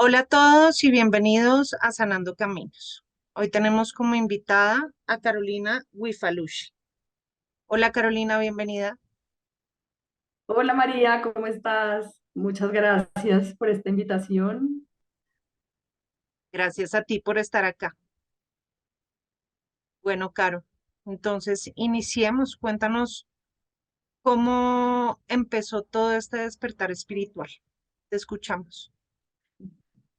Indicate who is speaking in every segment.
Speaker 1: Hola a todos y bienvenidos a Sanando Caminos. Hoy tenemos como invitada a Carolina Wifalushi. Hola Carolina, bienvenida.
Speaker 2: Hola María, ¿cómo estás? Muchas gracias por esta invitación.
Speaker 1: Gracias a ti por estar acá. Bueno, Caro, entonces iniciemos. Cuéntanos cómo empezó todo este despertar espiritual. Te escuchamos.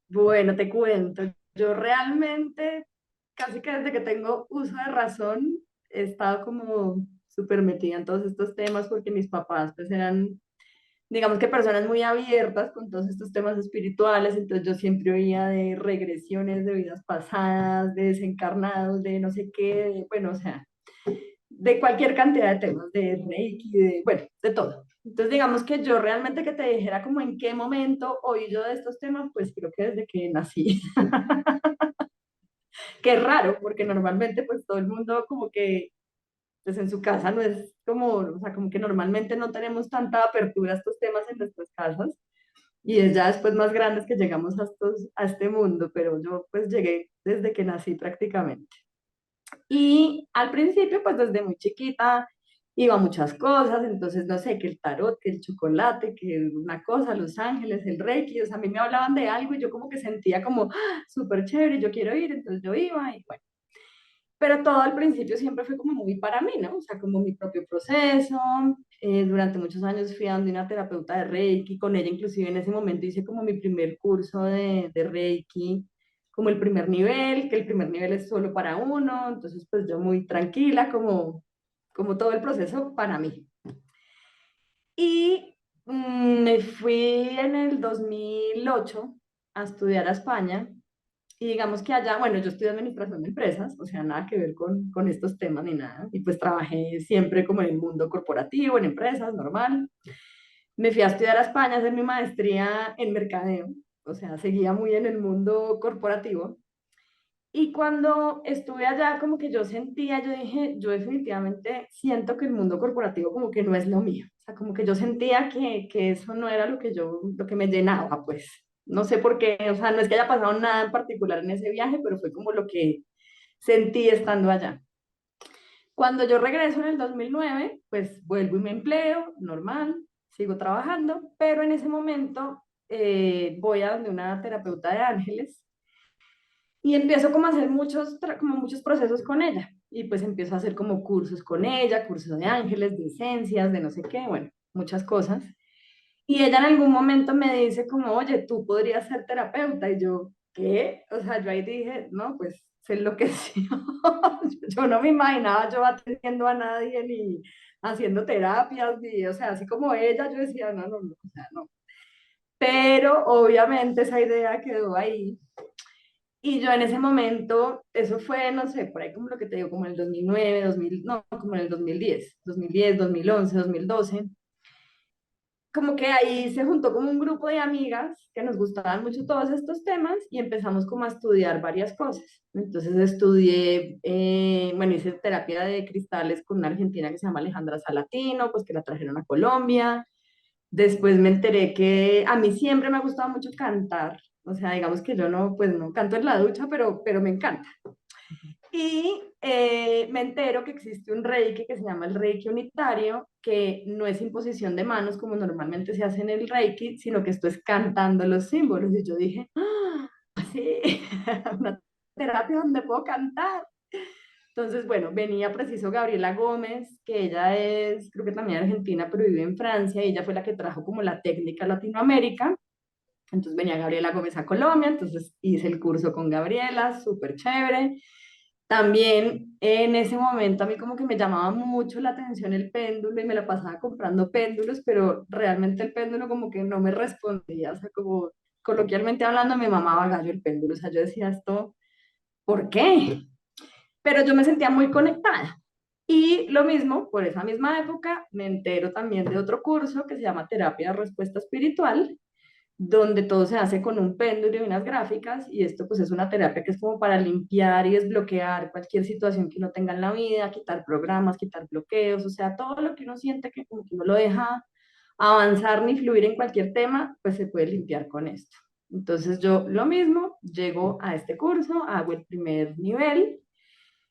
Speaker 2: Bueno, te cuento, yo realmente casi que desde que tengo uso de razón he estado como súper metida en todos estos temas porque mis papás pues eran, digamos que personas muy abiertas con todos estos temas espirituales, entonces yo siempre oía de regresiones de vidas pasadas, de desencarnados, de no sé qué, bueno, o sea, de cualquier cantidad de temas, de Reiki, de, bueno, de todo. Entonces, digamos que yo realmente que te dijera como en qué momento oí yo de estos temas, pues creo que desde que nací, que es raro, porque normalmente pues todo el mundo como que pues en su casa no es como, o sea, como que normalmente no tenemos tanta apertura a estos temas en nuestras casas y es ya después más grandes que llegamos a este mundo, pero yo pues llegué desde que nací prácticamente. Y al principio, pues desde muy chiquita iba a muchas cosas, entonces no sé, que el tarot, que el chocolate, que una cosa, Los Ángeles, el Reiki, o sea, a mí me hablaban de algo y yo como que sentía como súper chévere, yo quiero ir, entonces yo iba y bueno. Pero todo al principio siempre fue como muy para mí, ¿no? O sea, como mi propio proceso. Durante muchos años fui a donde una terapeuta de Reiki, con ella inclusive en ese momento hice como mi primer curso de Reiki, como el primer nivel, que el primer nivel es solo para uno, entonces pues yo muy tranquila, como todo el proceso para mí. Y me fui en el 2008 a estudiar a España y digamos que allá, bueno, yo estudié administración de empresas, o sea, nada que ver con estos temas ni nada. Y pues trabajé siempre como en el mundo corporativo, en empresas, normal. Me fui a estudiar a España a hacer mi maestría en mercadeo, o sea, seguía muy en el mundo corporativo. Y cuando estuve allá, como que yo sentía, yo dije, yo definitivamente siento que el mundo corporativo como que no es lo mío. O sea, como que yo sentía que eso no era lo que yo, lo que me llenaba, pues. No sé por qué, o sea, no es que haya pasado nada en particular en ese viaje, pero fue como lo que sentí estando allá. Cuando yo regreso en el 2009 pues vuelvo y me empleo, normal, sigo trabajando, pero en ese momento voy a donde una terapeuta de ángeles y empiezo como a hacer como muchos procesos con ella. Y pues empiezo a hacer como cursos con ella, cursos de ángeles, de esencias, de no sé qué, bueno, muchas cosas. Y ella en algún momento me dice como, oye, tú podrías ser terapeuta. Y yo, ¿qué? O sea, yo ahí dije, no, pues se enloqueció. Yo no me imaginaba yo atendiendo a nadie ni haciendo terapias, ni, o sea, así como ella, yo decía, no, no, no, o sea, no. Pero obviamente esa idea quedó ahí. Y yo en ese momento, eso fue, no sé, por ahí como lo que te digo, como en el 2009, 2000, no, como en el 2010, 2010, 2011, 2012, como que ahí se juntó como un grupo de amigas que nos gustaban mucho todos estos temas y empezamos como a estudiar varias cosas. Entonces estudié, bueno, hice terapia de cristales con una argentina que se llama Alejandra Salatino, pues que la trajeron a Colombia. Después me enteré que a mí siempre me ha gustado mucho cantar. O sea, digamos que yo no, pues no canto en la ducha, pero me encanta. Y me entero que existe un Reiki que se llama el Reiki unitario, que no es imposición de manos como normalmente se hace en el Reiki, sino que esto es cantando los símbolos. Y yo dije, ah, sí, una terapia donde puedo cantar. Entonces, bueno, venía preciso Gabriela Gómez, que ella es, creo que también argentina, pero vive en Francia, y ella fue la que trajo como la técnica a Latinoamérica. Entonces venía Gabriela Gómez a Colombia, entonces hice el curso con Gabriela, súper chévere. También en ese momento a mí como que me llamaba mucho la atención el péndulo y me la pasaba comprando péndulos, pero realmente el péndulo como que no me respondía, o sea, como coloquialmente hablando me mamaba gallo el péndulo, o sea, yo decía esto, ¿por qué? Pero yo me sentía muy conectada. Y lo mismo, por esa misma época, me entero también de otro curso que se llama Terapia de Respuesta Espiritual, donde todo se hace con un péndulo y unas gráficas, y esto pues es una terapia que es como para limpiar y desbloquear cualquier situación que uno tenga en la vida, quitar programas, quitar bloqueos, o sea, todo lo que uno siente que como que no lo deja avanzar ni fluir en cualquier tema, pues se puede limpiar con esto. Entonces yo lo mismo, llego a este curso, hago el primer nivel,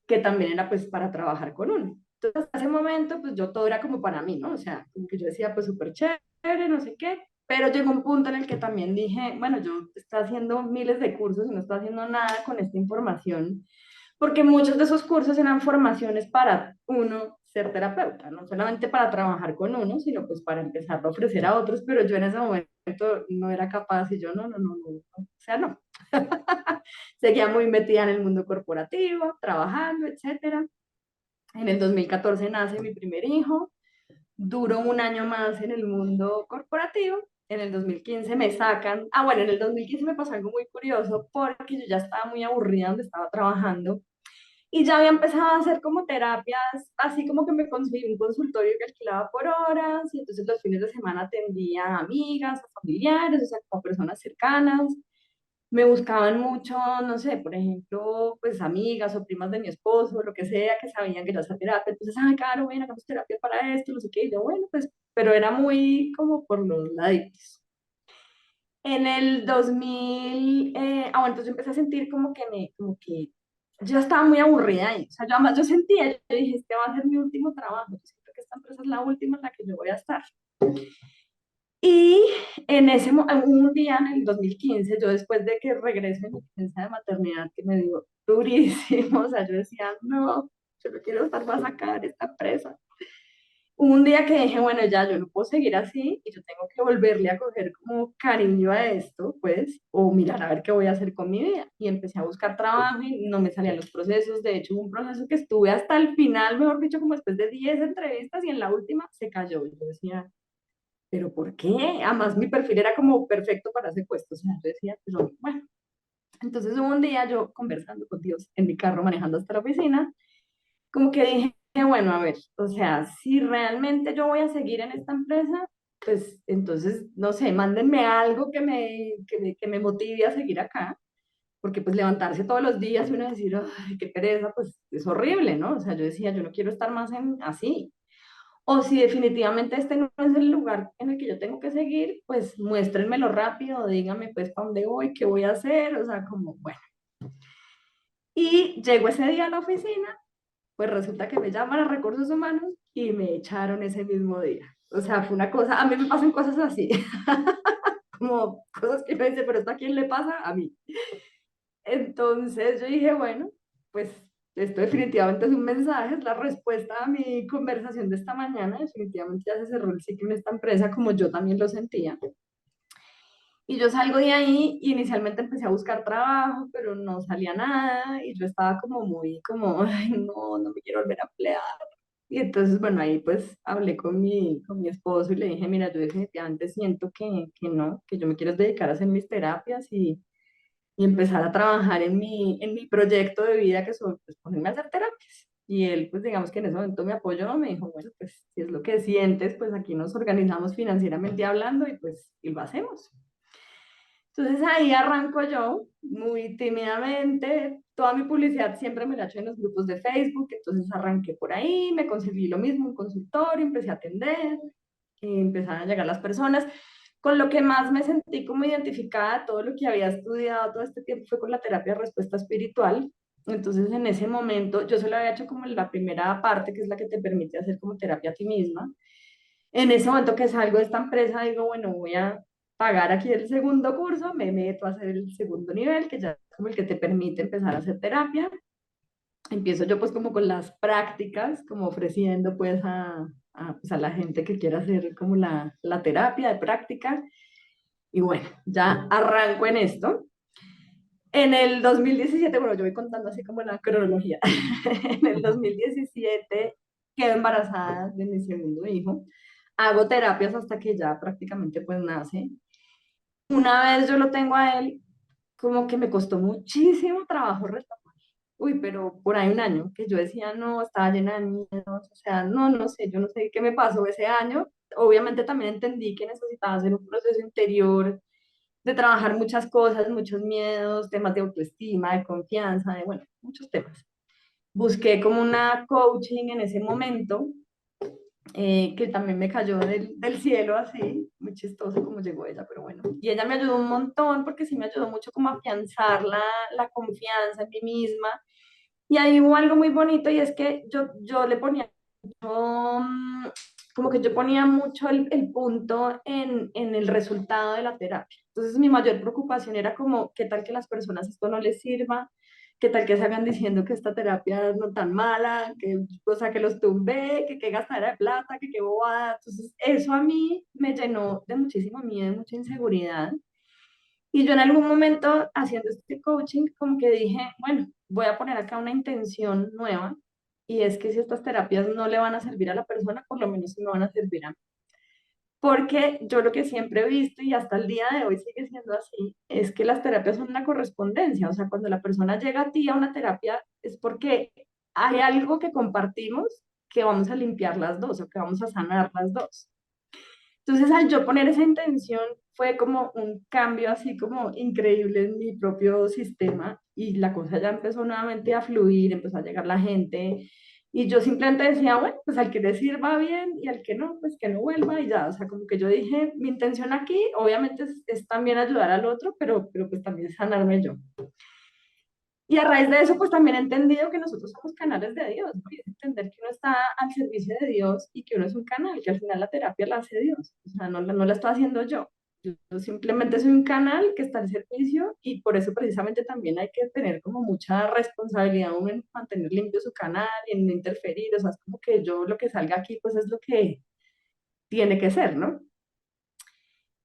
Speaker 2: que también era pues para trabajar con uno. Entonces, hasta ese momento, pues yo todo era como para mí, ¿no? O sea, como que yo decía, pues súper chévere, no sé qué, pero llegó un punto en el que también dije, bueno, yo estoy haciendo miles de cursos y no estoy haciendo nada con esta información, porque muchos de esos cursos eran formaciones para uno ser terapeuta, no solamente para trabajar con uno, sino pues para empezar a ofrecer a otros, pero yo en ese momento no era capaz y yo o sea, no. Seguía muy metida en el mundo corporativo, trabajando, etcétera. En el 2014 nace mi primer hijo, duró un año más en el mundo corporativo. En el 2015 me sacan, bueno, en el 2015 me pasó algo muy curioso porque yo ya estaba muy aburrida donde estaba trabajando y ya había empezado a hacer como terapias, así como que me conseguí un consultorio que alquilaba por horas y entonces los fines de semana atendía a amigas, a familiares, o sea, como personas cercanas. Me buscaban mucho, no sé, por ejemplo, pues amigas o primas de mi esposo, lo que sea, que sabían que yo hacía terapia. Entonces, ay, claro, ven, hagamos terapia para esto, no sé qué. Y yo, bueno, pues, pero era muy como por los laditos. En el 2000, bueno, entonces yo empecé a sentir como que yo estaba muy aburrida ahí. O sea, yo además yo sentía, yo dije, este va a ser mi último trabajo. Yo siento que esta empresa es la última en la que yo voy a estar. Y un día en el 2015, yo después de que regreso de mi licencia de maternidad, que me dio durísimo, o sea, yo decía, no, yo no quiero estar más acá en esta empresa. Un día que dije, bueno, ya, yo no puedo seguir así y yo tengo que volverle a coger como cariño a esto, pues, o mirar a ver qué voy a hacer con mi vida. Y empecé a buscar trabajo y no me salían los procesos. De hecho, hubo un proceso que estuve hasta el final, mejor dicho, como después de 10 entrevistas y en la última se cayó. Y yo decía, pero ¿por qué? Además, mi perfil era como perfecto para ese puesto. O sea, yo decía, pero bueno. Entonces hubo un día yo conversando con Dios en mi carro manejando hasta la oficina, como que dije, bueno, a ver, o sea, si realmente yo voy a seguir en esta empresa, pues entonces, no sé, mándenme algo que me motive a seguir acá, porque pues levantarse todos los días y uno decir, ay, qué pereza, pues es horrible, ¿no? O sea, yo decía, yo no quiero estar más así. O si definitivamente este no es el lugar en el que yo tengo que seguir, pues muéstrenmelo rápido, díganme pues para dónde voy, qué voy a hacer, o sea, como, bueno. Y llego ese día a la oficina, pues resulta que me llaman a recursos humanos y me echaron ese mismo día. O sea, fue una cosa, a mí me pasan cosas así, como cosas que uno dice, pero ¿esto a quién le pasa? A mí. Entonces yo dije, bueno, pues esto definitivamente es un mensaje, es la respuesta a mi conversación de esta mañana. Definitivamente ya se cerró el ciclo en esta empresa como yo también lo sentía. Y yo salgo de ahí y inicialmente empecé a buscar trabajo, pero no salía nada y yo estaba como muy, como, ay, no, no me quiero volver a emplear. Y entonces, bueno, ahí pues hablé con mi esposo y le dije, mira, yo definitivamente siento que no, que yo me quiero dedicar a hacer mis terapias y empezar a trabajar en mi proyecto de vida, que son pues, ponerme a hacer terapias. Y él, pues digamos que en ese momento me apoyó, me dijo, bueno, pues si es lo que sientes, pues aquí nos organizamos financieramente hablando y pues y lo hacemos. Entonces ahí arranco yo, muy tímidamente, toda mi publicidad siempre me la he hecho en los grupos de Facebook, entonces arranqué por ahí, me conseguí lo mismo, un consultorio, empecé a atender, empezaron a llegar las personas. Con lo que más me sentí como identificada, todo lo que había estudiado todo este tiempo fue con la terapia de respuesta espiritual. Entonces, en ese momento, yo solo había hecho como la primera parte, que es la que te permite hacer como terapia a ti misma. En ese momento que salgo de esta empresa, digo, bueno, voy a pagar aquí el segundo curso, me meto a hacer el segundo nivel, que ya es como el que te permite empezar a hacer terapia. Empiezo yo pues como con las prácticas, como ofreciendo pues pues, a la gente que quiera hacer como la terapia de práctica. Y bueno, ya arranco en esto. En el 2017, bueno, yo voy contando así como la cronología. En el 2017 quedo embarazada de mi segundo hijo. Hago terapias hasta que ya prácticamente pues nace. Una vez yo lo tengo a él, como que me costó muchísimo trabajo retomar. Uy, pero por ahí un año que yo decía, no, estaba llena de miedos, o sea, no, no sé, yo no sé qué me pasó ese año. Obviamente también entendí que necesitaba hacer un proceso interior, de trabajar muchas cosas, muchos miedos, temas de autoestima, de confianza, de, bueno, muchos temas. Busqué como una coaching en ese momento que también me cayó del cielo así, muy chistoso como llegó ella, pero bueno. Y ella me ayudó un montón porque sí me ayudó mucho como a afianzar la confianza en mí misma. Y ahí hubo algo muy bonito y es que yo le ponía mucho, como que yo ponía mucho el punto en el resultado de la terapia. Entonces mi mayor preocupación era como, ¿qué tal que las personas esto no les sirva? ¿Qué tal que se hagan diciendo que esta terapia no tan mala, que, o sea, que los tumbé, que qué gastadera de plata, que qué bobada? Entonces eso a mí me llenó de muchísimo miedo, de mucha inseguridad. Y yo en algún momento haciendo este coaching como que dije, bueno, voy a poner acá una intención nueva y es que si estas terapias no le van a servir a la persona, por lo menos sí me van a servir a mí. Porque yo lo que siempre he visto y hasta el día de hoy sigue siendo así, es que las terapias son una correspondencia. O sea, cuando la persona llega a ti a una terapia es porque hay algo que compartimos que vamos a limpiar las dos o que vamos a sanar las dos. Entonces, al yo poner esa intención, fue como un cambio así como increíble en mi propio sistema y la cosa ya empezó nuevamente a fluir, empezó a llegar la gente y yo simplemente decía, bueno, pues al que le sirva bien y al que no, pues que no vuelva y ya, o sea, como que yo dije, mi intención aquí obviamente es también ayudar al otro, pero pues también sanarme yo. Y a raíz de eso, pues también he entendido que nosotros somos canales de Dios, ¿no? Y es entender que uno está al servicio de Dios y que uno es un canal, que al final la terapia la hace Dios. O sea, no la estoy haciendo yo. Yo simplemente soy un canal que está al servicio y por eso precisamente también hay que tener como mucha responsabilidad uno en mantener limpio su canal y en no interferir. O sea, es como que yo lo que salga aquí, pues es lo que tiene que ser, ¿no?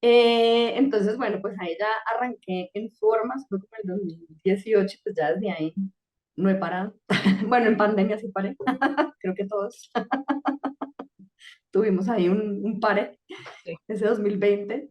Speaker 2: Entonces, bueno, pues ahí ya arranqué en formas, fue como el 2018, pues ya desde ahí no he parado. Bueno, en pandemia sí paré, creo que todos tuvimos ahí un pare,
Speaker 1: Sí.
Speaker 2: ese 2020.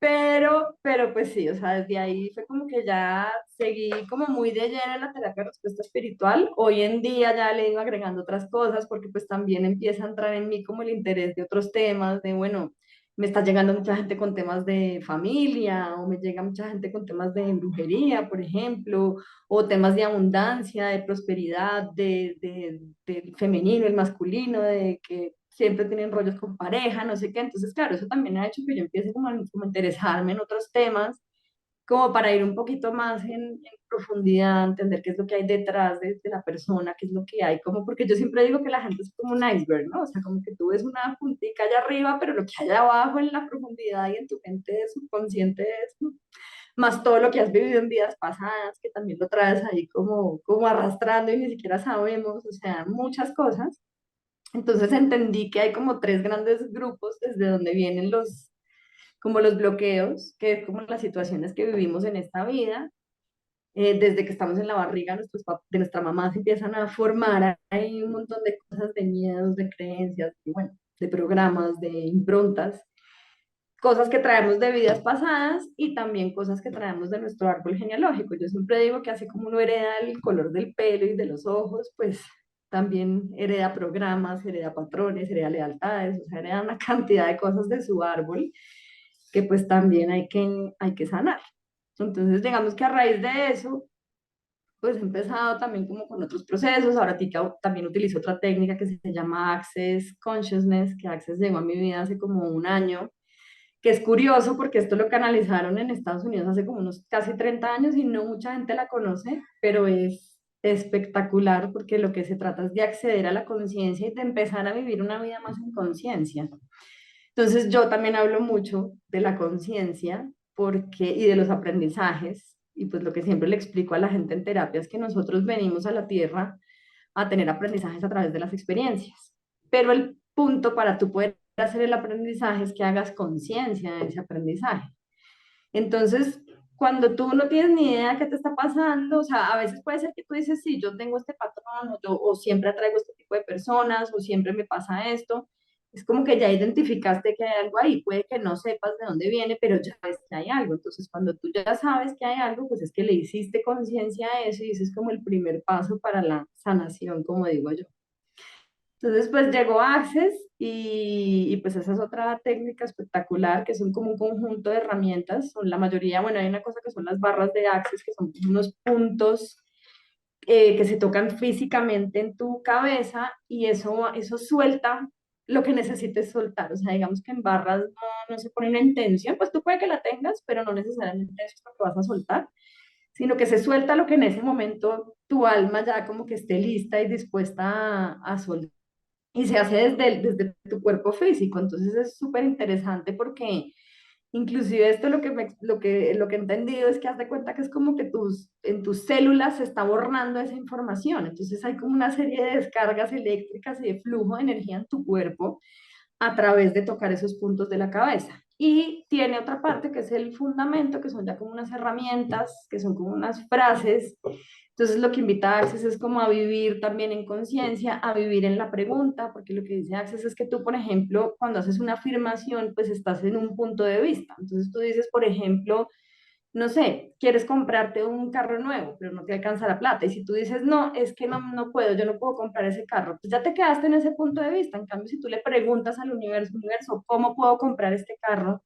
Speaker 2: Pero pues sí, o sea, desde ahí fue como que ya seguí como muy de lleno en la terapia de respuesta espiritual. Hoy en día ya le he ido agregando otras cosas porque pues también empieza a entrar en mí como el interés de otros temas, de bueno, me está llegando mucha gente con temas de familia o me llega mucha gente con temas de brujería, por ejemplo, o temas de abundancia, de prosperidad, del femenino, el masculino, de que siempre tienen rollos con pareja, no sé qué. Entonces, claro, eso también ha hecho que yo empiece como a interesarme en otros temas, como para ir un poquito más en profundidad, entender qué es lo que hay detrás de la persona, qué es lo que hay, como porque yo siempre digo que la gente es como un iceberg, ¿no? O sea, como que tú ves una puntica allá arriba, pero lo que hay abajo en la profundidad y en tu mente subconsciente es más todo lo que has vivido en vidas pasadas, que también lo traes ahí como arrastrando y ni siquiera sabemos, o sea, muchas cosas. Entonces entendí que hay como tres grandes grupos desde donde vienen como los bloqueos, que es como las situaciones que vivimos en esta vida. Desde que estamos en la barriga de nuestra mamá se empiezan a formar ahí un montón de cosas, de miedos, de creencias, y bueno, de programas, de improntas, cosas que traemos de vidas pasadas y también cosas que traemos de nuestro árbol genealógico. Yo siempre digo que así como uno hereda el color del pelo y de los ojos, pues también hereda programas, hereda patrones, hereda lealtades, o sea, hereda una cantidad de cosas de su árbol que pues también hay que sanar. Entonces, digamos que a raíz de eso, pues he empezado también como con otros procesos. Ahora también utilizo otra técnica que se llama Access Consciousness, que Access llegó a mi vida hace como un año, que es curioso porque esto lo canalizaron en Estados Unidos hace como unos casi 30 años y no mucha gente la conoce, pero es espectacular porque lo que se trata es de acceder a la conciencia y de empezar a vivir una vida más en conciencia. Entonces yo también hablo mucho de la conciencia y de los aprendizajes y pues lo que siempre le explico a la gente en terapia es que nosotros venimos a la Tierra a tener aprendizajes a través de las experiencias, pero el punto para tú poder hacer el aprendizaje es que hagas conciencia de ese aprendizaje. Entonces, cuando tú no tienes ni idea de qué te está pasando, o sea, a veces puede ser que tú dices, sí, yo tengo este patrón, o siempre atraigo este tipo de personas, o siempre me pasa esto. Es como que ya identificaste que hay algo ahí, puede que no sepas de dónde viene, pero ya ves que hay algo. Entonces, cuando tú ya sabes que hay algo, pues es que le hiciste conciencia a eso y ese es como el primer paso para la sanación, como digo yo. Entonces, pues llegó Access y pues esa es otra técnica espectacular, que son como un conjunto de herramientas. Son la mayoría, bueno, hay una cosa que son las barras de Access, que son unos puntos que se tocan físicamente en tu cabeza y eso suelta lo que necesites soltar. O sea, digamos que en barras no se pone una intención, pues tú puede que la tengas, pero no necesariamente eso es lo que vas a soltar, sino que se suelta lo que en ese momento tu alma ya como que esté lista y dispuesta a soltar. Y se hace desde tu cuerpo físico. Entonces es súper interesante porque inclusive esto lo que he entendido es que haz de cuenta que es como que en tus células se está borrando esa información. Entonces hay como una serie de descargas eléctricas y de flujo de energía en tu cuerpo a través de tocar esos puntos de la cabeza. Y tiene otra parte que es el fundamento, que son ya como unas herramientas, que son como unas frases. Entonces lo que invita a Access es como a vivir también en conciencia, a vivir en la pregunta, porque lo que dice Access es que tú, por ejemplo, cuando haces una afirmación, pues estás en un punto de vista. Entonces tú dices, por ejemplo, no sé, quieres comprarte un carro nuevo, pero no te alcanza la plata. Y si tú dices, no, es que no puedo, yo no puedo comprar ese carro, pues ya te quedaste en ese punto de vista. En cambio, si tú le preguntas al universo, ¿cómo puedo comprar este carro?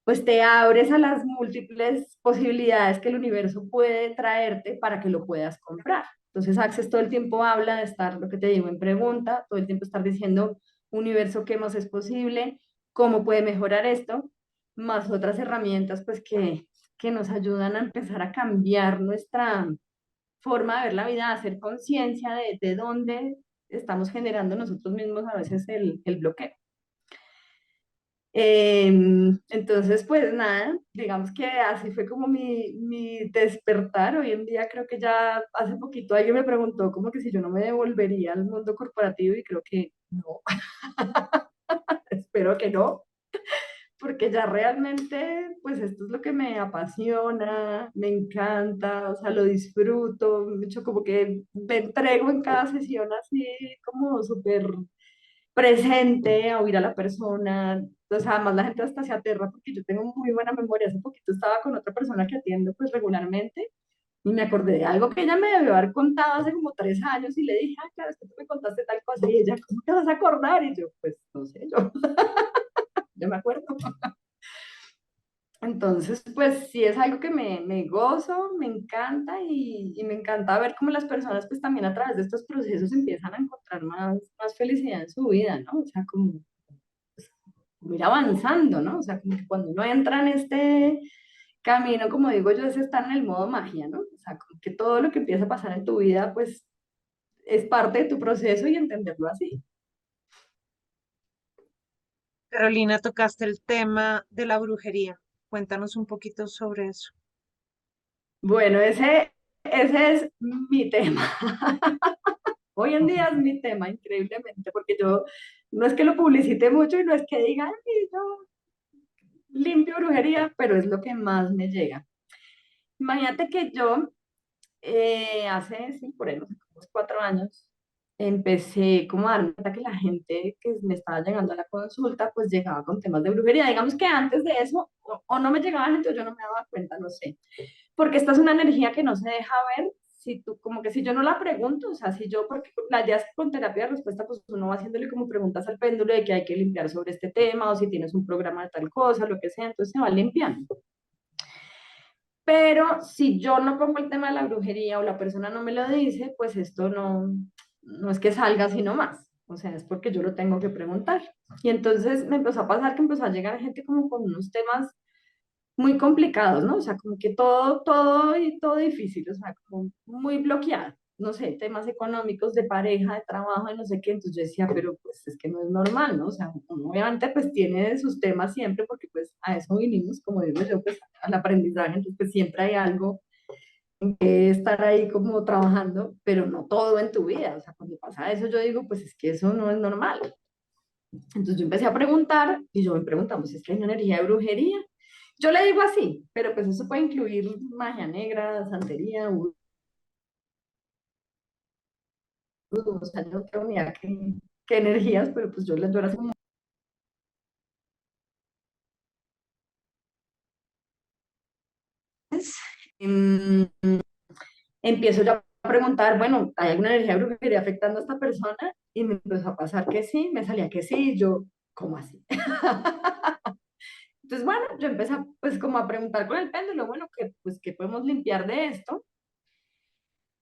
Speaker 2: Pues te abres a las múltiples posibilidades que el universo puede traerte para que lo puedas comprar. Entonces, Access todo el tiempo habla de estar, lo que te digo, en pregunta, todo el tiempo estar diciendo, universo, ¿qué más es posible? ¿Cómo puede mejorar esto? Más otras herramientas, pues que nos ayudan a empezar a cambiar nuestra forma de ver la vida, a hacer conciencia de dónde estamos generando nosotros mismos a veces el bloqueo. Entonces, pues nada, digamos que así fue como mi despertar. Hoy en día creo que ya hace poquito alguien me preguntó como que si yo no me devolvería al mundo corporativo y creo que no, espero que no, porque ya realmente pues esto es lo que me apasiona, me encanta, o sea, lo disfruto, mucho como que me entrego en cada sesión así como súper presente, a oír a la persona. O sea, además la gente hasta se aterra porque yo tengo muy buena memoria. Hace poquito estaba con otra persona que atiendo pues regularmente y me acordé de algo que ella me debió haber contado hace como 3 años y le dije, ah, claro, es que tú me contaste tal cosa y ella, ¿cómo te vas a acordar? Y yo, pues no sé, yo, yo me acuerdo. Entonces, pues sí es algo que me gozo, me encanta y me encanta ver cómo las personas pues también a través de estos procesos empiezan a encontrar más felicidad en su vida, ¿no? O sea, como ir avanzando, ¿no? O sea, como que cuando uno entra en este camino, como digo yo, es estar en el modo magia, ¿no? O sea, como que todo lo que empieza a pasar en tu vida, pues es parte de tu proceso y entenderlo así.
Speaker 1: Carolina, tocaste el tema de la brujería. Cuéntanos un poquito sobre eso.
Speaker 2: Bueno, ese es mi tema. Hoy en día es mi tema, increíblemente, porque yo no es que lo publicite mucho y no es que diga, "Ay, yo limpio brujería", pero es lo que más me llega. Imagínate que yo hace, sí, por ahí, no sé, como unos 4 años, empecé como a darme cuenta que la gente que me estaba llegando a la consulta, pues llegaba con temas de brujería. Digamos que antes de eso, o no me llegaba gente o yo no me daba cuenta, no sé. Porque esta es una energía que no se deja ver si tú, como que si yo no la pregunto, o sea, si yo, porque la idea es que con terapia de respuesta, pues uno va haciéndole como preguntas al péndulo de que hay que limpiar sobre este tema, o si tienes un programa de tal cosa, lo que sea, entonces se va limpiando. Pero si yo no pongo el tema de la brujería o la persona no me lo dice, pues esto no es que salga sino más. O sea, es porque yo lo tengo que preguntar. Y entonces me empezó a pasar que empezó a llegar gente como con unos temas muy complicados, ¿no? O sea, como que todo difícil, o sea, como muy bloqueado. No sé, temas económicos, de pareja, de trabajo, de no sé qué. Entonces yo decía, pero pues es que no es normal, ¿no? O sea, uno obviamente pues tiene sus temas siempre porque pues a eso vinimos, como digo yo, pues al aprendizaje, entonces pues siempre hay algo que estar ahí como trabajando, pero no todo en tu vida. O sea, cuando pasa eso yo digo, pues es que eso no es normal. Entonces yo empecé a preguntar y yo me preguntamos, ¿es que hay una energía de brujería? Yo le digo así, pero pues eso puede incluir magia negra, santería, o sea, yo no tengo ni idea qué energías, pero pues yo era así como, em, empiezo yo a preguntar, bueno, ¿hay alguna energía de brujería afectando a esta persona? Y me empezó a pasar que sí, me salía que sí, y yo, ¿cómo así? Entonces, bueno, yo empecé pues como a preguntar con el péndulo, bueno, pues, ¿qué podemos limpiar de esto?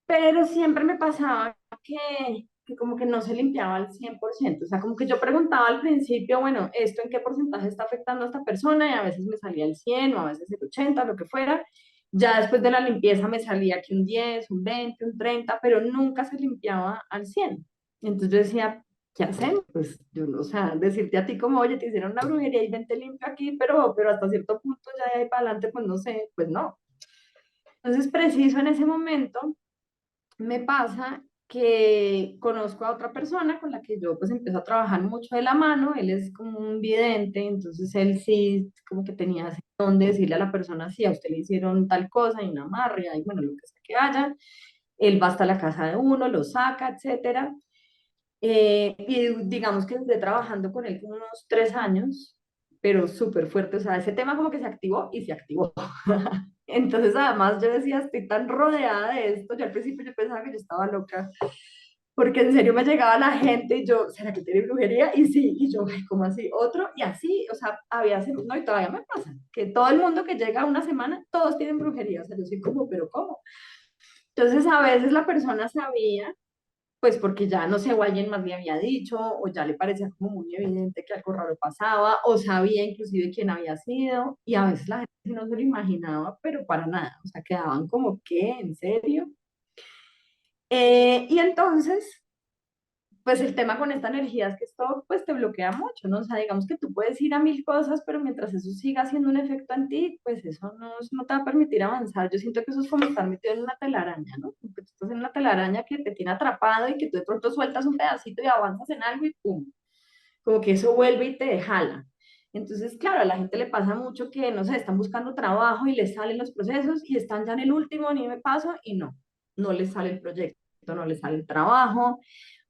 Speaker 2: Pero siempre me pasaba que que como que no se limpiaba al 100%. O sea, como que yo preguntaba al principio, bueno, ¿esto en qué porcentaje está afectando a esta persona? Y a veces me salía el 100 o a veces el 80, lo que fuera. Ya después de la limpieza me salía que un 10, un 20, un 30, pero nunca se limpiaba al 100. Entonces yo decía, ¿qué hacemos? Pues yo no, o sea, decirte a ti como, oye, te hicieron una brujería y ven te limpio aquí, pero hasta cierto punto ya de ahí para adelante, pues no sé, pues no. Entonces, preciso en ese momento, me pasa que conozco a otra persona con la que yo pues empiezo a trabajar mucho de la mano. Él es como un vidente, entonces él sí como que tenía así donde decirle a la persona, sí, a usted le hicieron tal cosa y una amarre, y bueno, lo que sea que haya. Él va hasta la casa de uno, lo saca, etcétera. Y digamos que estoy trabajando con él como unos 3 años, pero súper fuerte. O sea, ese tema como que se activó y se activó. Entonces, además, yo decía, estoy tan rodeada de esto. Yo al principio yo pensaba que yo estaba loca, porque en serio me llegaba la gente y yo, ¿será que tiene brujería? Y sí, y yo, ¿cómo así? Otro, y así, o sea, había, no, y todavía me pasa, que todo el mundo que llega una semana, todos tienen brujería. O sea, yo soy como, ¿pero cómo? Entonces, a veces la persona sabía pues porque ya no sé, o alguien más le había dicho, o ya le parecía como muy evidente que algo raro pasaba, o sabía inclusive quién había sido, y a veces la gente no se lo imaginaba, pero para nada, o sea, quedaban como, ¿qué? ¿En serio? Y entonces, pues el tema con esta energía es que esto pues te bloquea mucho, ¿no? O sea, digamos que tú puedes ir a mil cosas, pero mientras eso siga haciendo un efecto en ti, pues eso no te va a permitir avanzar. Yo siento que eso es como estar metido en una telaraña, ¿no? Como que tú estás en una telaraña que te tiene atrapado y que tú de pronto sueltas un pedacito y avanzas en algo y ¡pum! Como que eso vuelve y te jala. Entonces, claro, a la gente le pasa mucho que, no sé, están buscando trabajo y les salen los procesos y están ya en el último nivel paso y no les sale el proyecto, no les sale el trabajo,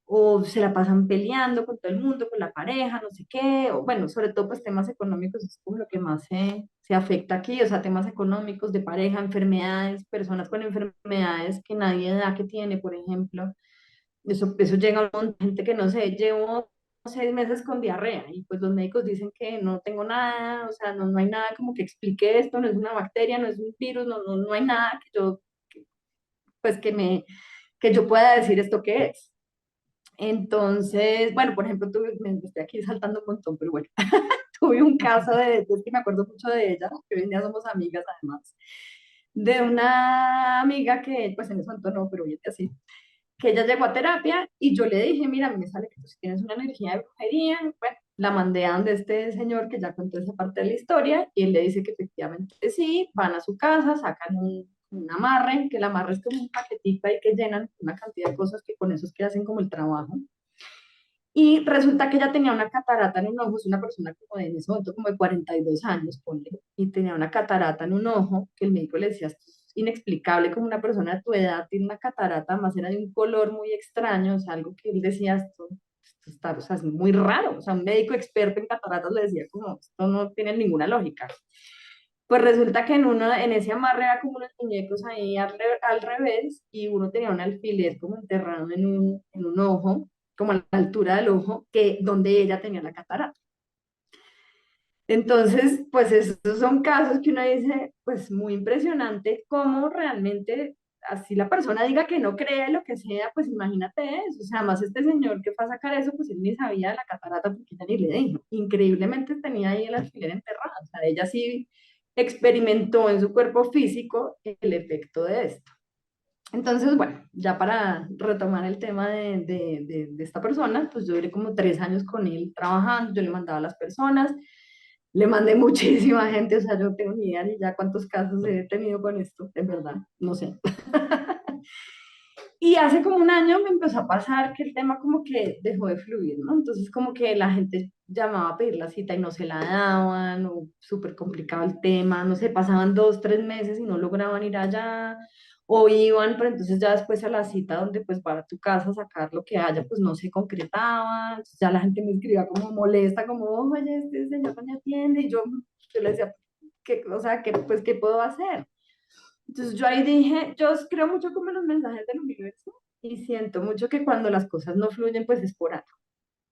Speaker 2: o se la pasan peleando con todo el mundo, con la pareja, no sé qué, o bueno, sobre todo pues temas económicos es como lo que más se afecta aquí, o sea, temas económicos de pareja, enfermedades, personas con enfermedades que nadie da que tiene, por ejemplo, eso llega a un montón de gente que no sé, llevo 6 meses con diarrea y pues los médicos dicen que no tengo nada, o sea, no hay nada como que explique esto, no es una bacteria, no es un virus, no hay nada que yo, pues que yo pueda decir esto que es. Entonces, bueno, por ejemplo, me estoy aquí saltando un montón, pero bueno, tuve un caso es que me acuerdo mucho de ella, que hoy en día somos amigas además, de una amiga que, pues en ese momento no, pero hoy en día sí, que ella llegó a terapia y yo le dije, mira, a mí me sale que tú sí tienes una energía de brujería. Bueno, la mandé a donde este señor que ya contó esa parte de la historia y él le dice que efectivamente sí, van a su casa, sacan un amarre, que el amarre es como un paquetito ahí que llenan una cantidad de cosas que con eso es que hacen como el trabajo. Y resulta que ella tenía una catarata en un ojo, es una persona como de en ese momento como de 42 años, ponle, y tenía una catarata en un ojo que el médico le decía, esto es inexplicable como una persona de tu edad tiene una catarata, más era de un color muy extraño, o sea, algo que él decía, esto está, o sea, es muy raro, o sea, un médico experto en cataratas le decía como, esto no tiene ninguna lógica. Pues resulta que en ese amarre era como unos muñecos ahí al revés y uno tenía un alfiler como enterrado en un ojo, como a la altura del ojo, que donde ella tenía la catarata. Entonces, pues esos son casos que uno dice, pues muy impresionante cómo realmente, así la persona diga que no cree lo que sea, pues imagínate eso. O sea, además este señor que fue a sacar eso, pues él ni sabía de la catarata porque ella ni le dijo. Increíblemente tenía ahí el alfiler enterrado. O sea, ella sí experimentó en su cuerpo físico el efecto de esto. Entonces, bueno, ya para retomar el tema de esta persona, pues yo duré como 3 años con él trabajando, yo le mandaba a las personas, le mandé muchísima gente, o sea, yo no tengo ni idea ni ya cuántos casos he tenido con esto, en verdad, no sé. Y hace como un año me empezó a pasar que el tema como que dejó de fluir, ¿no? Entonces como que la gente llamaba a pedir la cita y no se la daban, o súper complicado el tema, no sé, pasaban 2, 3 meses y no lograban ir allá, o iban, pero entonces ya después a la cita donde pues para tu casa a sacar lo que haya, pues no se concretaba, entonces ya la gente me escribía como molesta, como, oye, este señor no me atiende, y yo le decía, ¿qué, o sea, qué, pues, ¿qué puedo hacer? Entonces yo ahí dije, yo creo mucho como en los mensajes del universo y siento mucho que cuando las cosas no fluyen, pues es por algo.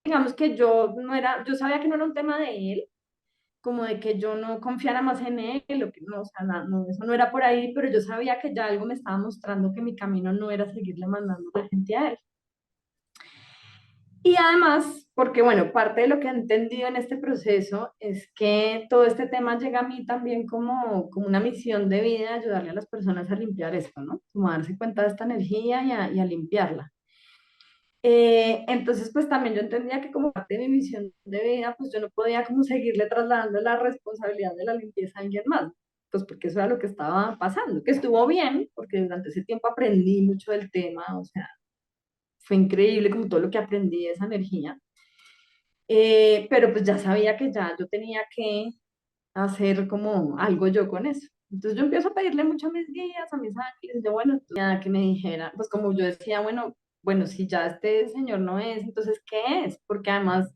Speaker 2: Digamos que yo no era, yo sabía que no era un tema de él, como de que yo no confiara más en él, o que no, o sea, no, eso no era por ahí, pero yo sabía que ya algo me estaba mostrando que mi camino no era seguirle mandando la gente a él. Y además, porque bueno, parte de lo que he entendido en este proceso es que todo este tema llega a mí también como una misión de vida, ayudarle a las personas a limpiar esto, ¿no? Como a darse cuenta de esta energía y a limpiarla. Entonces, pues también yo entendía que como parte de mi misión de vida, pues yo no podía como seguirle trasladando la responsabilidad de la limpieza a alguien más, pues porque eso era lo que estaba pasando, que estuvo bien, porque durante ese tiempo aprendí mucho del tema, o sea, fue increíble como todo lo que aprendí de esa energía. Pero pues ya sabía que ya yo tenía que hacer como algo yo con eso. Entonces yo empiezo a pedirle mucho a mis guías, a mis ángeles, yo bueno, ya que me dijera, pues como yo decía, bueno, si ya este señor no es, entonces ¿qué es? Porque además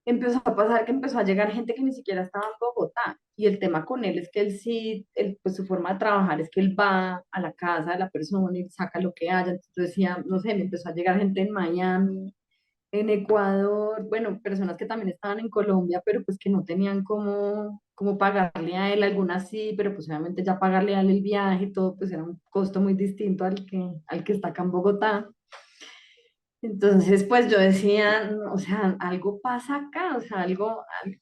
Speaker 2: empezó a pasar que empezó a llegar gente que ni siquiera estaba en Bogotá. Y el tema con él es que él sí, pues su forma de trabajar es que él va a la casa de la persona y saca lo que haya. Entonces yo decía, no sé, me empezó a llegar gente en Miami, en Ecuador, bueno, personas que también estaban en Colombia, pero pues que no tenían cómo pagarle a él, algunas sí, pero pues obviamente ya pagarle a él el viaje y todo, pues era un costo muy distinto al que está acá en Bogotá. Entonces, pues yo decía, no, o sea, algo pasa acá, o sea,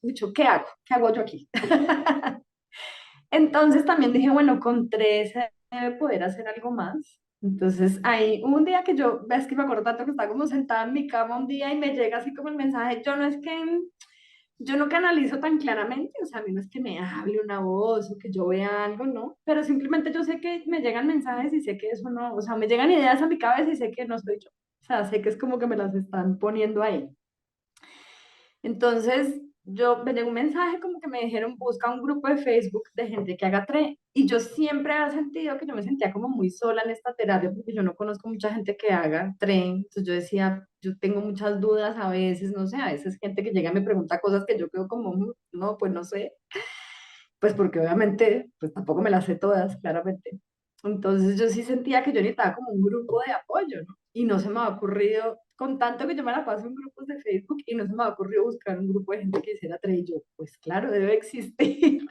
Speaker 2: mucho, ¿qué hago? ¿Qué hago yo aquí? Entonces también dije, bueno, con tres se debe poder hacer algo más. Entonces ahí hubo un día que yo, ves que me acuerdo tanto que estaba como sentada en mi cama un día y me llega así como el mensaje, yo no canalizo tan claramente, o sea, a mí no es que me hable una voz o que yo vea algo, no, pero simplemente yo sé que me llegan mensajes y sé que eso no, o sea, me llegan ideas a mi cabeza y sé que no soy yo, o sea, sé que es como que me las están poniendo ahí. Entonces, me llegó un mensaje como que me dijeron, busca un grupo de Facebook de gente que haga tren. Y yo siempre había sentido que yo me sentía como muy sola en esta terapia porque yo no conozco mucha gente que haga tren. Entonces yo decía, yo tengo muchas dudas a veces, no sé, a veces gente que llega y me pregunta cosas que yo quedo como, no, pues no sé". Pues porque obviamente, pues tampoco me las sé todas, claramente. Entonces yo sí sentía que yo necesitaba como un grupo de apoyo, ¿no? Y no se me ha ocurrido, con tanto que yo me la paso en grupos de Facebook, y no se me ha ocurrido buscar un grupo de gente que hiciera trade. Yo, pues claro, debe existir.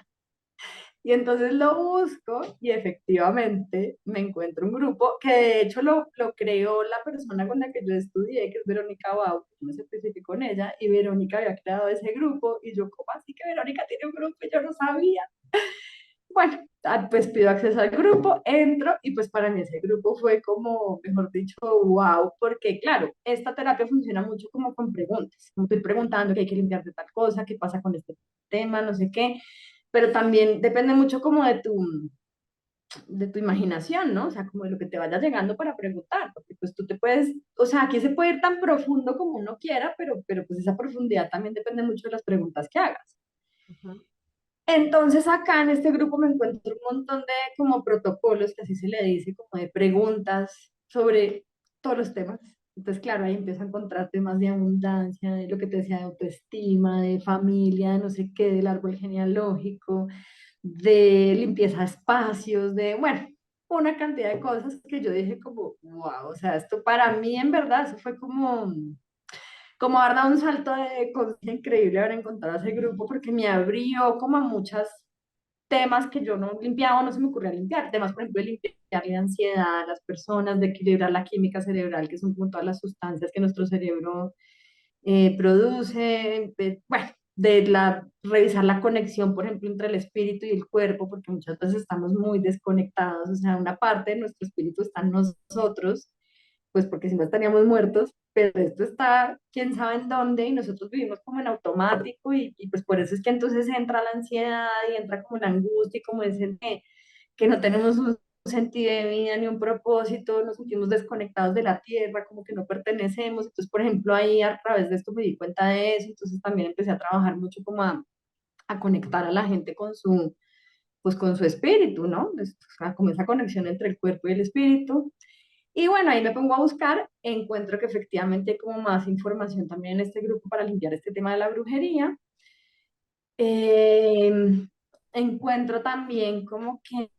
Speaker 2: Y entonces lo busco y efectivamente me encuentro un grupo que de hecho lo creó la persona con la que yo estudié, que es Verónica Bau, yo me certifiqué con ella, y Verónica había creado ese grupo, y yo, ¿cómo así que Verónica tiene un grupo? Y yo no sabía. Bueno, pues pido acceso al grupo, entro y pues para mí ese grupo fue como, mejor dicho, wow, porque claro, esta terapia funciona mucho como con preguntas, como estoy preguntando qué hay que limpiar de tal cosa, qué pasa con este tema, no sé qué, pero también depende mucho como de tu imaginación, ¿no? O sea, como de lo que te vaya llegando para preguntar, porque pues tú te puedes, o sea, aquí se puede ir tan profundo como uno quiera, pero pues esa profundidad también depende mucho de las preguntas que hagas.
Speaker 1: Ujú.
Speaker 2: Entonces acá en este grupo me encuentro un montón de como protocolos, que así se le dice, como de preguntas sobre todos los temas. Entonces, claro, ahí empiezo a encontrar temas de abundancia, de lo que te decía, de autoestima, de familia, de no sé qué, del árbol genealógico, de limpieza de espacios, de, bueno, una cantidad de cosas que yo dije como, wow, o sea, esto para mí en verdad, eso fue como haber dado un salto de conciencia increíble haber encontrado ese grupo porque me abrió como a muchos temas que yo no limpiaba o no se me ocurría limpiar. Temas, por ejemplo, de limpiar la ansiedad a las personas, de equilibrar la química cerebral, que son como todas las sustancias que nuestro cerebro produce. Bueno, revisar la conexión, por ejemplo, entre el espíritu y el cuerpo, porque muchas veces estamos muy desconectados. O sea, una parte de nuestro espíritu está en nosotros, pues porque si no estaríamos muertos, pero esto está quién sabe en dónde y nosotros vivimos como en automático y pues por eso es que entonces entra la ansiedad y entra como la angustia y como ese que no tenemos un sentido de vida ni un propósito, nos sentimos desconectados de la tierra, como que no pertenecemos. Entonces, por ejemplo, ahí a través de esto me di cuenta de eso, entonces también empecé a trabajar mucho como a conectar a la gente pues con su espíritu, ¿no? Como esa conexión entre el cuerpo y el espíritu. Y bueno, ahí me pongo a buscar, encuentro que efectivamente hay como más información también en este grupo para limpiar este tema de la brujería. Eh, Encuentro también como que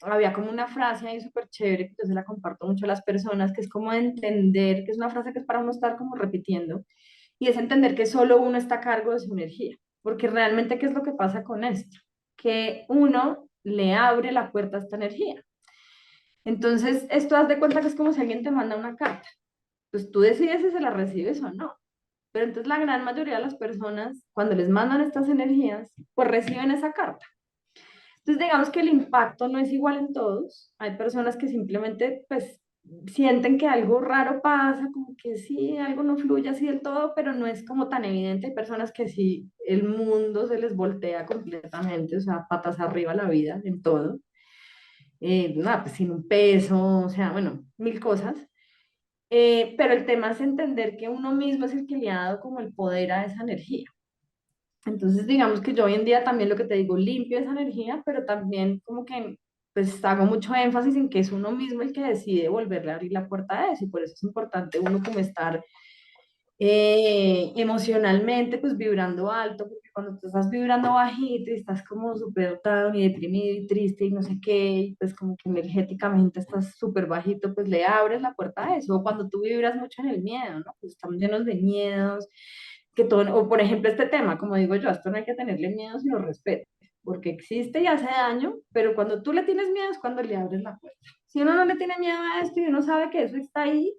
Speaker 2: había como una frase ahí súper chévere que yo se la comparto mucho a las personas, que es como entender, que es una frase que es para uno estar como repitiendo, y es entender que solo uno está a cargo de su energía, porque realmente ¿qué es lo que pasa con esto? Que uno le abre la puerta a esta energía. Entonces, esto haz de cuenta que es como si alguien te manda una carta. pues tú decides si se la recibes o no. Pero entonces la gran mayoría de las personas, cuando les mandan estas energías, pues reciben esa carta. Entonces, digamos que el impacto no es igual en todos. Hay personas que simplemente, pues, sienten que algo raro pasa, como que sí, algo no fluye así del todo, pero no es como tan evidente. Hay personas que sí, el mundo se les voltea completamente, o sea, patas arriba la vida en todo. Nada, pues sin un peso, o sea, bueno, mil cosas. Pero el tema es entender que uno mismo es el que le ha dado como el poder a esa energía. Entonces, digamos que yo hoy en día también lo que te digo, limpio esa energía, pero también como que pues hago mucho énfasis en que es uno mismo el que decide volverle a abrir la puerta a eso y por eso es importante uno como estar emocionalmente pues vibrando alto, porque cuando tú estás vibrando bajito y estás como súper down y deprimido y triste y no sé qué, y pues como que energéticamente estás súper bajito, pues le abres la puerta a eso. O cuando tú vibras mucho en el miedo, ¿no? Pues estamos llenos de miedos, que todo, o por ejemplo este tema, como digo yo, a esto no hay que tenerle miedo sino respeto, porque existe y hace daño, pero cuando tú le tienes miedo es cuando le abres la puerta. Si uno no le tiene miedo a esto y uno sabe que eso está ahí,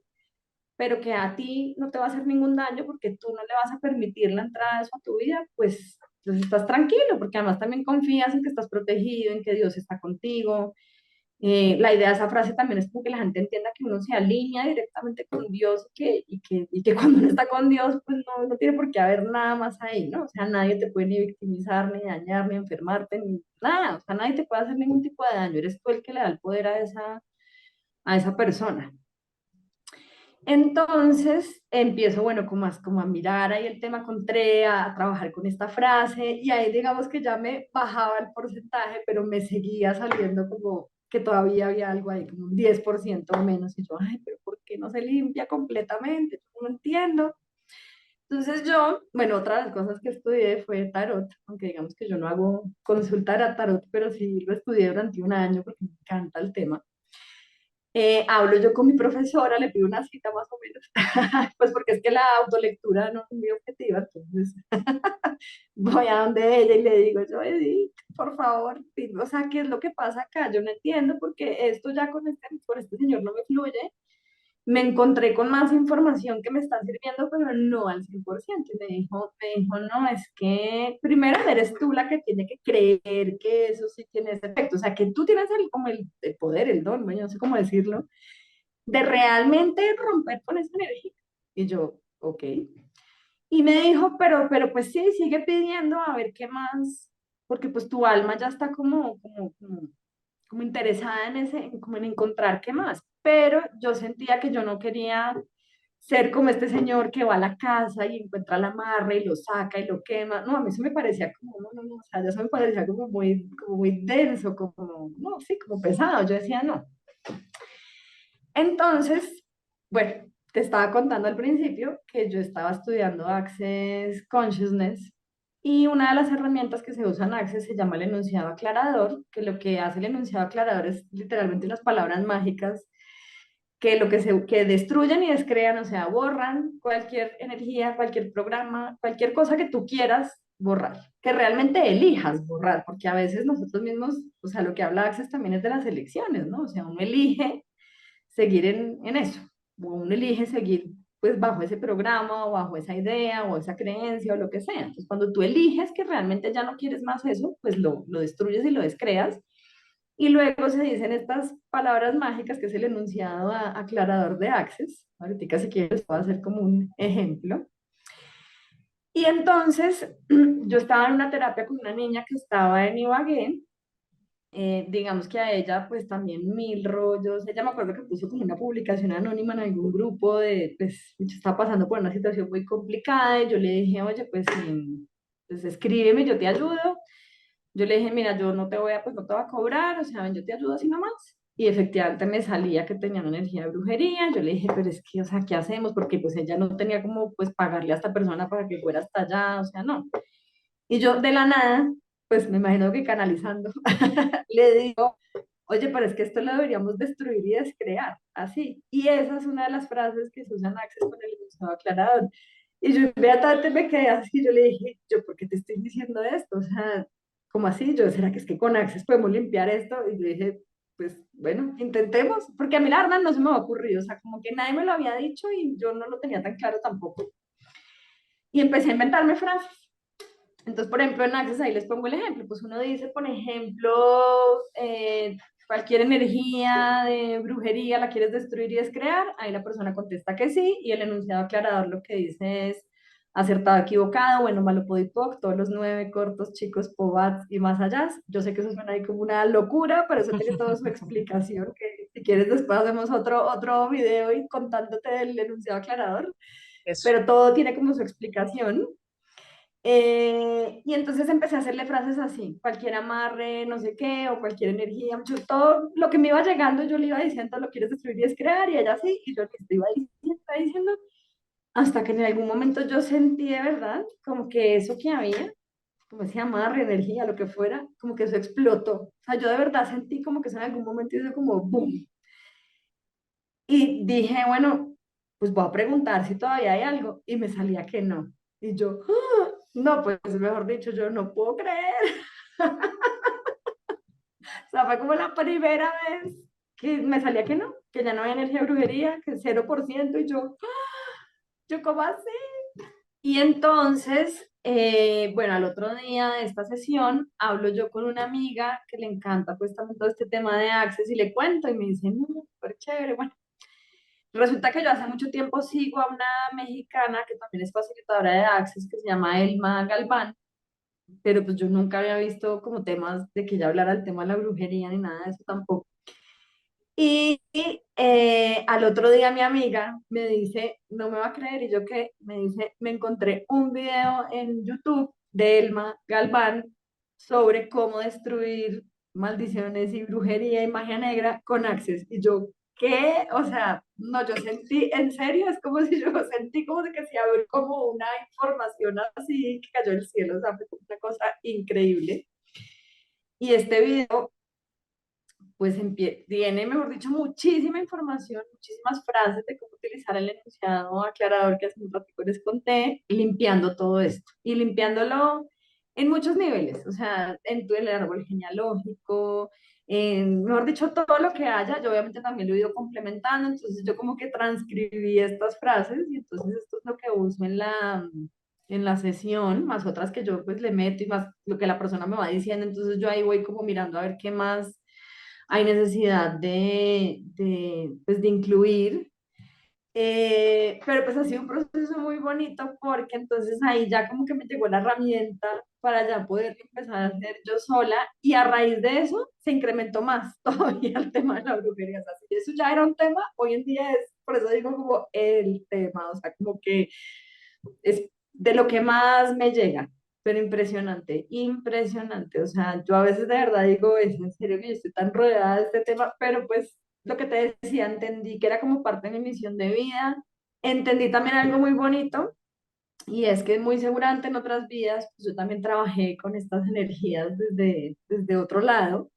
Speaker 2: pero que a ti no te va a hacer ningún daño porque tú no le vas a permitir la entrada de eso a tu vida, pues, pues estás tranquilo, porque además también confías en que estás protegido, en que Dios está contigo. La idea de esa frase también es como que la gente entienda que uno se alinea directamente con Dios y que cuando uno está con Dios, pues no, no tiene por qué haber nada más ahí, ¿no? O sea, nadie te puede ni victimizar, ni dañar, ni enfermarte, ni nada. O sea, nadie te puede hacer ningún tipo de daño. Eres tú el que le da el poder a esa persona. Entonces empiezo, bueno, como a mirar ahí el tema con TREA, a trabajar con esta frase, y ahí digamos que ya me bajaba el porcentaje, pero me seguía saliendo como que todavía había algo ahí, como un 10% o menos, y yo, ay, pero ¿por qué no se limpia completamente? Yo no entiendo. Entonces yo, bueno, otra de las cosas que estudié fue tarot, aunque digamos que yo no hago consultar a tarot, pero sí lo estudié durante un año porque me encanta el tema. Hablo yo con mi profesora, le pido una cita más o menos, pues porque es que la autolectura no es mi objetiva, entonces voy a donde ella y le digo, yo, Edith, por favor, dime, o sea, ¿qué es lo que pasa acá? Yo no entiendo porque esto ya con este señor no me fluye. Me encontré con más información que me está sirviendo, pero no al 100%. Y me dijo, no, es que primero eres tú la que tiene que creer que eso sí tiene ese efecto. O sea, que tú tienes como el poder, el don, bueno, no sé cómo decirlo, de realmente romper con esa energía. Y yo, ok. Y me dijo, pero pues sí, sigue pidiendo a ver qué más, porque pues tu alma ya está como interesada en ese, como en encontrar qué más. Pero yo sentía que yo no quería ser como este señor que va a la casa y encuentra la amarra y lo saca y lo quema. No, a mí eso me parecía como, no, no, no, o sea, eso me parecía como muy denso, como, no, sí, como pesado. Yo decía, no. Entonces, bueno, te estaba contando al principio que yo estaba estudiando Access Consciousness y una de las herramientas que se usa en Access se llama el enunciado aclarador, que lo que hace el enunciado aclarador es literalmente unas palabras mágicas que destruyen y descrean, o sea, borran cualquier energía, cualquier programa, cualquier cosa que tú quieras borrar, que realmente elijas borrar, porque a veces nosotros mismos, o sea, lo que habla Access también es de las elecciones, ¿no? O sea, uno elige seguir en eso. Uno elige seguir pues bajo ese programa o bajo esa idea o esa creencia o lo que sea. Entonces, cuando tú eliges que realmente ya no quieres más eso, pues lo destruyes y lo descreas. Y luego se dicen estas palabras mágicas, que es el enunciado aclarador de Access. Ahorita si quieres puedo hacer como un ejemplo. Y entonces yo estaba en una terapia con una niña que estaba en Ibagué, digamos que a ella pues también mil rollos, ella me acuerdo que puso como una publicación anónima en algún grupo de, pues yo estaba pasando por una situación muy complicada y yo le dije, oye, pues escríbeme, yo te ayudo. Yo le dije, mira, yo no te voy a, pues no te voy a cobrar, o sea, ven, yo te ayudo así nomás. Y efectivamente me salía que tenía una energía de brujería. Yo le dije, pero es que, o sea, ¿qué hacemos? Porque pues ella no tenía como, pues, pagarle a esta persona para que fuera hasta allá, o sea, no. Y yo de la nada, pues me imagino que canalizando, le digo, oye, pero es que esto lo deberíamos destruir y descrear, así. Y esa es una de las frases que se usan en Access con el enunciado aclarador. Y yo inmediatamente me quedé así, yo le dije, yo, ¿por qué te estoy diciendo esto? O sea, ¿cómo así? Yo, ¿será que es que con Access podemos limpiar esto? Y yo dije, pues bueno, intentemos, porque a mí la verdad no se me ha ocurrido, o sea, como que nadie me lo había dicho y yo no lo tenía tan claro tampoco. Y empecé a inventarme frases. Entonces, por ejemplo, en Access ahí les pongo el ejemplo, pues uno dice, por ejemplo, cualquier energía de brujería la quieres destruir y descrear, ahí la persona contesta que sí, y el enunciado aclarador lo que dice es acertado, equivocado, bueno, malo, podipoc, todos los nueve cortos, chicos, pobats y más allá. Yo sé que eso suena ahí como una locura, pero eso tiene toda su explicación, que si quieres después hacemos otro video y contándote el enunciado aclarador,
Speaker 1: Eso.
Speaker 2: pero todo tiene como su explicación. Y entonces empecé a hacerle frases así, cualquier amarre, no sé qué, o cualquier energía, todo lo que me iba llegando yo le iba diciendo, lo quieres destruir y descrear, y ella sí, y yo le iba diciendo, hasta que en algún momento yo sentí de verdad como que eso que había, como ese amarre, energía, lo que fuera, como que eso explotó. O sea, yo de verdad sentí como que eso en algún momento hizo como boom. Y dije, bueno, pues voy a preguntar si todavía hay algo, y me salía que no. Y yo, ¡ah! No, pues mejor dicho, yo no puedo creer. O sea, fue como la primera vez que me salía que no, que ya no había energía de brujería, que 0%, y yo, ¿cómo así? Y entonces, bueno, al otro día de esta sesión, hablo yo con una amiga que le encanta pues también todo este tema de Access y le cuento y me dice, no, súper chévere. Bueno, resulta que yo hace mucho tiempo sigo a una mexicana que también es facilitadora de Access, que se llama Elma Galván, pero pues yo nunca había visto como temas de que ella hablara del tema de la brujería ni nada de eso tampoco. Y al otro día mi amiga me dice, no me va a creer, y yo qué, me dice, me encontré un video en YouTube de Elma Galván sobre cómo destruir maldiciones y brujería y magia negra con Access. Y yo, ¿qué? O sea, no, yo sentí, en serio, es como si yo sentí como de que se abrió como una información así que cayó del cielo, o sea, fue una cosa increíble. Y este video pues tiene, mejor dicho, muchísima información, muchísimas frases de cómo utilizar el enunciado aclarador que hace un ratico les conté, limpiando todo esto y limpiándolo en muchos niveles, o sea, en todo el árbol genealógico, mejor dicho, todo lo que haya, yo obviamente también lo he ido complementando, entonces yo como que transcribí estas frases y entonces esto es lo que uso en la sesión, más otras que yo pues le meto y más lo que la persona me va diciendo, entonces yo ahí voy como mirando a ver qué más hay necesidad pues, de incluir. Pero pues ha sido un proceso muy bonito porque entonces ahí ya como que me llegó la herramienta para ya poder empezar a hacer yo sola y a raíz de eso se incrementó más todavía el tema de la brujería. O sea, si eso ya era un tema, hoy en día es, por eso digo como el tema, o sea, como que es de lo que más me llega, pero impresionante, impresionante. O sea, yo a veces de verdad digo, es en serio que yo estoy tan rodeada de este tema, pero pues lo que te decía, entendí que era como parte de mi misión de vida. Entendí también algo muy bonito y es que muy seguramente en otras vidas, pues yo también trabajé con estas energías desde otro lado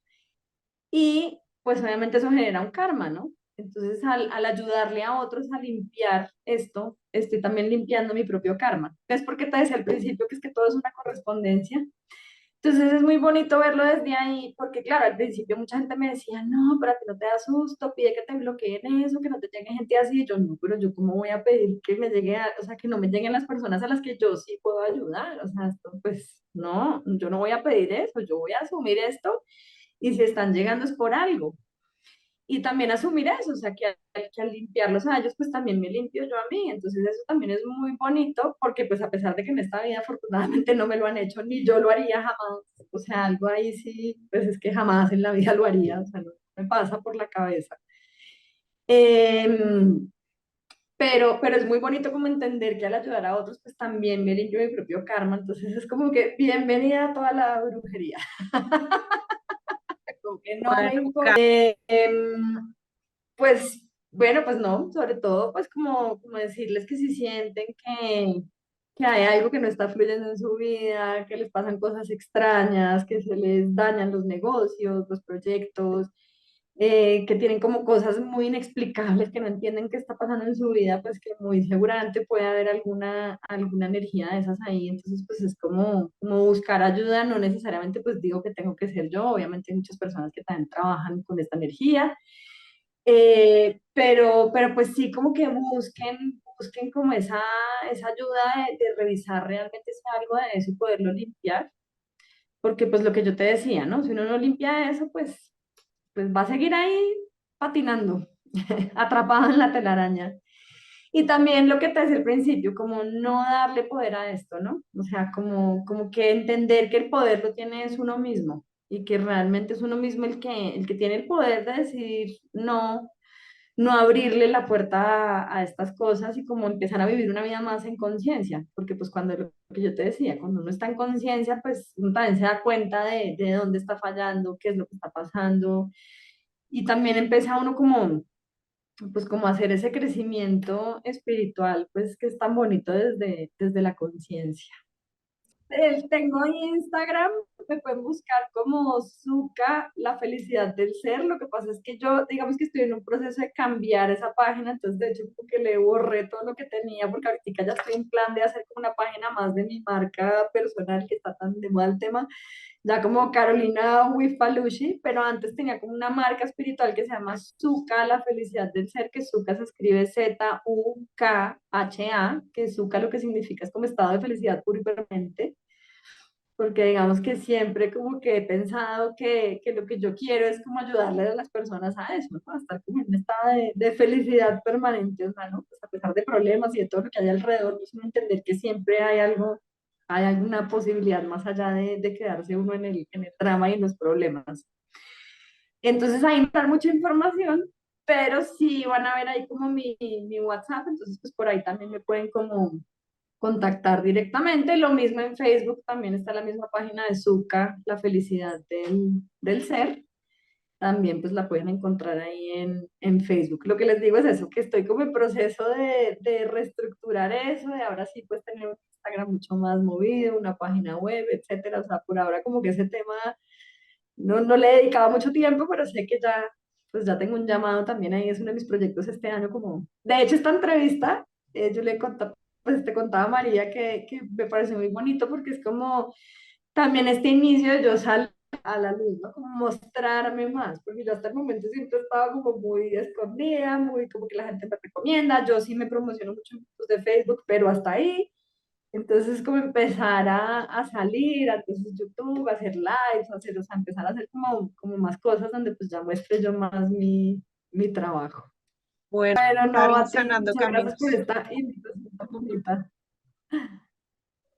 Speaker 2: y pues obviamente eso genera un karma, ¿no? Entonces al ayudarle a otros a limpiar esto, estoy también limpiando mi propio karma. ¿Ves por qué te decía al principio que es que todo es una correspondencia? Entonces es muy bonito verlo desde ahí, porque claro, al principio mucha gente me decía, no, pero a ti no te da susto, pide que te bloqueen eso, que no te llegue gente así. Y yo no, pero yo cómo voy a pedir que me llegue, o sea, que no me lleguen las personas a las que yo sí puedo ayudar. O sea, esto pues no, yo no voy a pedir eso, yo voy a asumir esto y si están llegando es por algo. Y también asumir eso, o sea, que al limpiarlos a ellos, pues también me limpio yo a mí. Entonces eso también es muy bonito, porque pues a pesar de que en esta vida afortunadamente no me lo han hecho, ni yo lo haría jamás. O sea, algo ahí sí, pues es que jamás en la vida lo haría, o sea, no me pasa por la cabeza. Em, pero es muy bonito como entender que al ayudar a otros, pues también me limpio mi propio karma. Entonces es como que bienvenida a toda la brujería. Como que no me
Speaker 1: Bueno,
Speaker 2: importa. Pues bueno, pues no, sobre todo pues como decirles que si sienten que hay algo que no está fluyendo en su vida, que les pasan cosas extrañas, que se les dañan los negocios, los proyectos, que tienen como cosas muy inexplicables, que no entienden qué está pasando en su vida, pues que muy seguramente puede haber alguna energía de esas ahí. Entonces, pues es como buscar ayuda, no necesariamente pues digo que tengo que ser yo, obviamente hay muchas personas que también trabajan con esta energía, pero pues sí como que busquen como esa ayuda de revisar realmente si hay algo de eso y poderlo limpiar, porque pues lo que yo te decía, ¿no? Si uno no limpia eso, pues va a seguir ahí patinando, atrapado en la telaraña. Y también lo que te decía al principio, como no darle poder a esto, ¿no? O sea, como que entender que el poder lo tiene es uno mismo y que realmente es uno mismo el que tiene el poder de decidir no abrirle la puerta a estas cosas y como empezar a vivir una vida más en conciencia, porque pues cuando lo que yo te decía, cuando uno está en conciencia, pues uno también se da cuenta de dónde está fallando, qué es lo que está pasando y también empieza uno como a hacer ese crecimiento espiritual, pues que es tan bonito desde la conciencia. Tengo Instagram, me pueden buscar como Zuka, la felicidad del ser. Lo que pasa es que yo, digamos que estoy en un proceso de cambiar esa página, entonces de hecho como que le borré todo lo que tenía, porque ahorita ya estoy en plan de hacer como una página más de mi marca personal, que está tan de moda el tema, ya como Carolina Wifalushi, pero antes tenía como una marca espiritual que se llama Zuka, la felicidad del ser, que Zuka se escribe Zukha, que Zuka lo que significa es como estado de felicidad puro y permanente, porque digamos que siempre como que he pensado que lo que yo quiero es como ayudarle a las personas a eso, ¿no? A estar como en un estado de felicidad permanente, o sea, ¿no? Pues a pesar de problemas y de todo lo que hay alrededor, pues uno entender que siempre hay algo, hay alguna posibilidad más allá de quedarse uno en el drama y en los problemas. Entonces ahí no dar mucha información, pero sí van a ver ahí como mi WhatsApp, entonces pues por ahí también me pueden como contactar directamente. Lo mismo en Facebook, también está la misma página de Zucca, la felicidad del ser. También pues la pueden encontrar ahí en Facebook. Lo que les digo es eso, que estoy como en proceso de reestructurar eso, de ahora sí pues tener un Instagram mucho más movido, una página web, etcétera. O sea, por ahora como que ese tema no le he dedicado mucho tiempo, pero sé que pues ya tengo un llamado también ahí, es uno de mis proyectos este año como, de hecho esta entrevista, yo le contaba, pues te contaba a María que me parece muy bonito porque es como también este inicio de yo salir a la luz, ¿no? Como mostrarme más, porque yo hasta el momento siempre estaba como muy escondida, muy como que la gente me recomienda, yo sí me promociono mucho en grupos de Facebook, pero hasta ahí. Entonces, como empezar a salir, a entonces YouTube, a hacer lives, o sea, empezar a hacer como más cosas donde pues ya muestre yo más mi trabajo.
Speaker 1: Bueno,
Speaker 2: Pero no,
Speaker 1: Cari,
Speaker 2: a ti,
Speaker 1: sanando
Speaker 2: muchas gracias por
Speaker 1: caminos.
Speaker 2: esta invitación tan bonita.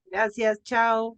Speaker 1: Gracias, chao.